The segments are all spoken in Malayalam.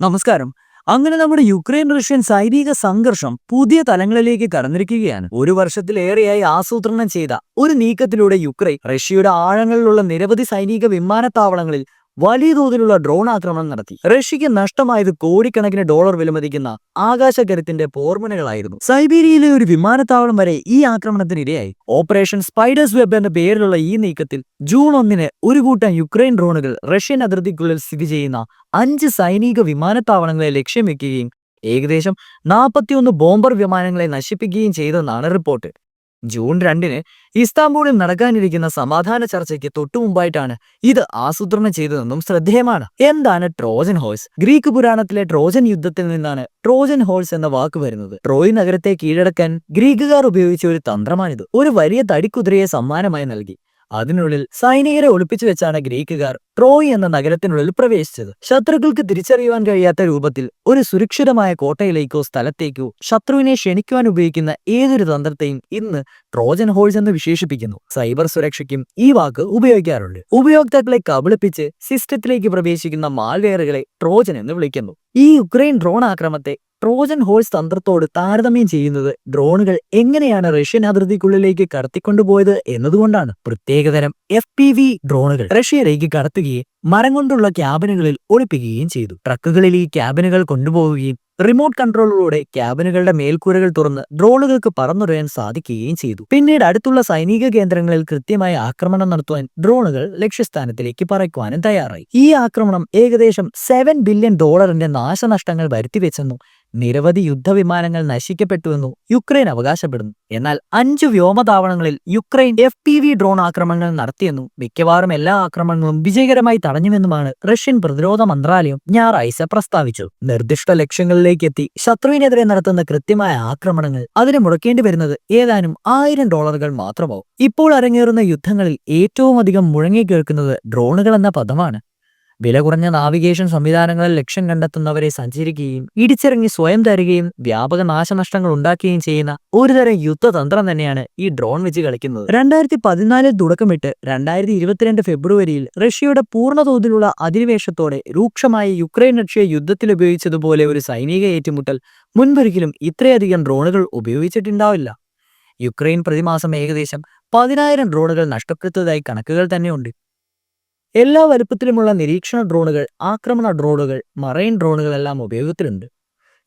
നമസ്കാരം. അങ്ങനെ നമ്മുടെ യുക്രൈൻ റഷ്യൻ സൈനിക സംഘർഷം പുതിയ തലങ്ങളിലേക്ക് കടന്നിരിക്കുകയാണ്. ഒരു വർഷത്തിലേറെയായി ആസൂത്രണം ചെയ്ത ഒരു നീക്കത്തിലൂടെ യുക്രൈൻ റഷ്യയുടെ ആഴങ്ങളിലുള്ള നിരവധി സൈനിക വിമാനത്താവളങ്ങളിൽ വലിയ തോതിലുള്ള ഡ്രോൺ ആക്രമണം നടത്തി. റഷ്യക്ക് നഷ്ടമായത് കോടിക്കണക്കിന് ഡോളർ വിലമതിക്കുന്ന ആകാശകരുത്തിന്റെ പോർമുനകളായിരുന്നു. സൈബീരിയയിലെ ഒരു വിമാനത്താവളം വരെ ഈ ആക്രമണത്തിനിരയായി. ഓപ്പറേഷൻ സ്പൈഡേഴ്സ് വെബ് എന്ന പേരിലുള്ള ഈ നീക്കത്തിൽ ജൂൺ 1 ഒരു കൂട്ടം യുക്രൈൻ ഡ്രോണുകൾ റഷ്യൻ അതിർത്തിക്കുള്ളിൽ സ്ഥിതി ചെയ്യുന്ന 5 സൈനിക വിമാനത്താവളങ്ങളെ ലക്ഷ്യം വെക്കുകയും ഏകദേശം 41 ബോംബർ വിമാനങ്ങളെ നശിപ്പിക്കുകയും ചെയ്തെന്നാണ് റിപ്പോർട്ട്. ജൂൺ 2 ഇസ്താംബൂളിൽ നടക്കാനിരിക്കുന്ന സമാധാന ചർച്ചയ്ക്ക് തൊട്ടുമുമ്പായിട്ടാണ് ഇത് ആസൂത്രണം ചെയ്തതെന്നും ശ്രദ്ധേയമാണ്. എന്താണ് ട്രോജൻ ഹോഴ്സ്? ഗ്രീക്ക് പുരാണത്തിലെ ട്രോജൻ യുദ്ധത്തിൽ നിന്നാണ് ട്രോജൻ ഹോഴ്സ് എന്ന വാക്ക് വരുന്നത്. ട്രോയ് നഗരത്തെ കീഴടക്കാൻ ഗ്രീക്കുകാർ ഉപയോഗിച്ച ഒരു തന്ത്രമാണിത്. ഒരു വലിയ തടിക്കുതിരയെ സമ്മാനമായി നൽകി അതിനുള്ളിൽ സൈനികരെ ഒളിപ്പിച്ചു വെച്ചാണ് ഗ്രീക്കുകാർ ട്രോയ് എന്ന നഗരത്തിനുള്ളിൽ പ്രവേശിച്ചത്. ശത്രുക്കൾക്ക് തിരിച്ചറിയുവാൻ കഴിയാത്ത രൂപത്തിൽ ഒരു സുരക്ഷിതമായ കോട്ടയിലേക്കോ സ്ഥലത്തേക്കോ ശത്രുവിനെ ക്ഷണിക്കുവാൻ ഉപയോഗിക്കുന്ന ഏതൊരു തന്ത്രത്തെയും ഇന്ന് ട്രോജൻ ഹോഴ്സ് എന്ന് വിശേഷിപ്പിക്കുന്നു. സൈബർ സുരക്ഷയ്ക്കും ഈ വാക്ക് ഉപയോഗിക്കാറുണ്ട്. ഉപയോക്താക്കളെ കബളിപ്പിച്ച് സിസ്റ്റത്തിലേക്ക് പ്രവേശിക്കുന്ന മാൽവെയറുകളെ ട്രോജൻ എന്ന് വിളിക്കുന്നു. ഈ യുക്രൈൻ ഡ്രോൺ ആക്രമണത്തെ ട്രോജൻ ഹോഴ്സ് തന്ത്രത്തോട് താരതമ്യം ചെയ്യുന്നത് ഡ്രോണുകൾ എങ്ങനെയാണ് റഷ്യൻ അതിർത്തിക്കുള്ളിലേക്ക് കടത്തിക്കൊണ്ടുപോയത് എന്നതുകൊണ്ടാണ്. പ്രത്യേകതരം FPV ഡ്രോണുകൾ റഷ്യയിലേക്ക് കടത്തുകയും മരം കൊണ്ടുള്ള ക്യാബിനുകളിൽ ഒളിപ്പിക്കുകയും ചെയ്തു. ട്രക്കുകളിൽ ഈ ക്യാബിനുകൾ കൊണ്ടുപോവുകയും റിമോട്ട് കൺട്രോളിലൂടെ ക്യാബിനുകളുടെ മേൽക്കൂരകൾ തുറന്ന് ഡ്രോണുകൾക്ക് പറന്നുറയാൻ സാധിക്കുകയും ചെയ്തു. പിന്നീട് അടുത്തുള്ള സൈനിക കേന്ദ്രങ്ങളിൽ കൃത്യമായി ആക്രമണം നടത്തുവാൻ ഡ്രോണുകൾ ലക്ഷ്യസ്ഥാനത്തിലേക്ക് പറക്കുവാനും തയ്യാറായി. ഈ ആക്രമണം ഏകദേശം $7 ബില്യൺ നാശനഷ്ടങ്ങൾ വരുത്തിവെച്ചെന്നും നിരവധി യുദ്ധവിമാനങ്ങൾ നശിക്കപ്പെട്ടുവെന്നും യുക്രൈൻ അവകാശപ്പെടുന്നു. എന്നാൽ 5 വ്യോമതാവളങ്ങളിൽ യുക്രൈൻ FPV ഡ്രോൺ ആക്രമണങ്ങൾ നടത്തിയെന്നും മിക്കവാറും എല്ലാ ആക്രമണങ്ങളും വിജയകരമായി തടഞ്ഞുവെന്നുമാണ് റഷ്യൻ പ്രതിരോധ മന്ത്രാലയം ഞായറാഴ്ച പ്രസ്താവിച്ചു. നിർദ്ദിഷ്ട ലക്ഷ്യങ്ങളിലേക്ക് എത്തി ശത്രുവിനെതിരെ നടത്തുന്ന കൃത്യമായ ആക്രമണങ്ങൾ അതിന് മുടക്കേണ്ടി വരുന്നത് ഏതാനും $1000 മാത്രമാവും. ഇപ്പോൾ അരങ്ങേറുന്ന യുദ്ധങ്ങളിൽ ഏറ്റവും അധികം മുഴങ്ങിക്കേൾക്കുന്നത് ഡ്രോണുകൾ എന്ന പദമാണ്. വില കുറഞ്ഞ നാവിഗേഷൻ സംവിധാനങ്ങളിൽ ലക്ഷ്യം കണ്ടെത്തുന്നവരെ സഞ്ചരിക്കുകയും ഇടിച്ചിറങ്ങി സ്വയം തരുകയും വ്യാപക നാശനഷ്ടങ്ങൾ ഉണ്ടാക്കുകയും ചെയ്യുന്ന ഒരുതരം യുദ്ധതന്ത്രം തന്നെയാണ് ഈ ഡ്രോൺ വെച്ച് കളിക്കുന്നത്. 2014 തുടക്കമിട്ട് 2022 ഫെബ്രുവരിയിൽ റഷ്യയുടെ പൂർണ്ണതോതിലുള്ള അധിനിവേശത്തോടെ രൂക്ഷമായ യുക്രൈൻ റഷ്യ യുദ്ധത്തിൽ ഉപയോഗിച്ചതുപോലെ ഒരു സൈനിക ഏറ്റുമുട്ടൽ മുൻപൊരിക്കലും ഇത്രയധികം ഡ്രോണുകൾ ഉപയോഗിച്ചിട്ടുണ്ടാവില്ല. യുക്രൈൻ പ്രതിമാസം ഏകദേശം 10,000 ഡ്രോണുകൾ നഷ്ടപ്പെടുത്തതായി കണക്കുകൾ തന്നെയുണ്ട്. എല്ലാ വലുപ്പത്തിലുമുള്ള നിരീക്ഷണ ഡ്രോണുകൾ, ആക്രമണ ഡ്രോണുകൾ, മറൈൻ ഡ്രോണുകളെല്ലാം ഉപയോഗത്തിലുണ്ട്.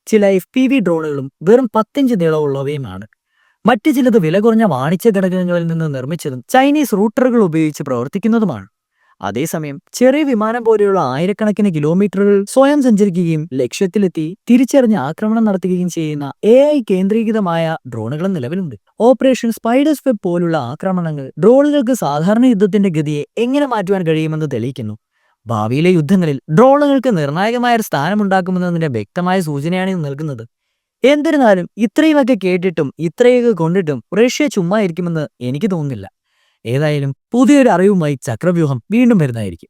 ചില FPV ഡ്രോണുകളും വെറും 10 ഇഞ്ച് നീളമുള്ളവയുമാണ്. മറ്റു ചിലത് വില കുറഞ്ഞ വാണിജ്യ ഘടകങ്ങളിൽ നിന്ന് നിർമ്മിച്ചതും ചൈനീസ് റൂട്ടറുകൾ ഉപയോഗിച്ച് പ്രവർത്തിക്കുന്നതുമാണ്. അതേസമയം ചെറിയ വിമാനം പോലെയുള്ള ആയിരക്കണക്കിന് കിലോമീറ്ററുകൾ സ്വയം സഞ്ചരിക്കുകയും ലക്ഷ്യത്തിലെത്തി തിരിച്ചറിഞ്ഞ് ആക്രമണം നടത്തുകയും ചെയ്യുന്ന AI കേന്ദ്രീകൃതമായ ഡ്രോണുകളും നിലവിലുണ്ട്. ഓപ്പറേഷൻ സ്പൈഡേഴ്സ് വെബ് പോലുള്ള ആക്രമണങ്ങൾ ഡ്രോണുകൾക്ക് സാധാരണ യുദ്ധത്തിന്റെ ഗതിയെ എങ്ങനെ മാറ്റുവാൻ കഴിയുമെന്ന് തെളിയിക്കുന്നു. ഭാവിയിലെ യുദ്ധങ്ങളിൽ ഡ്രോണുകൾക്ക് നിർണായകമായ ഒരു സ്ഥാനമുണ്ടാക്കുമെന്നതിന്റെ വ്യക്തമായ സൂചനയാണ് ഇത് നൽകുന്നത്. എന്നിരുന്നാലും ഇത്രയുമൊക്കെ കേട്ടിട്ടും ഇത്രയൊക്കെ കൊണ്ടിട്ടും റഷ്യ ചുമ്മാ ഇരിക്കുമെന്ന് എനിക്ക് തോന്നുന്നില്ല. ഏതായാലും പുതിയൊരു അറിവുമായി ചക്രവ്യൂഹം വീണ്ടും വരുന്നതായിരിക്കും.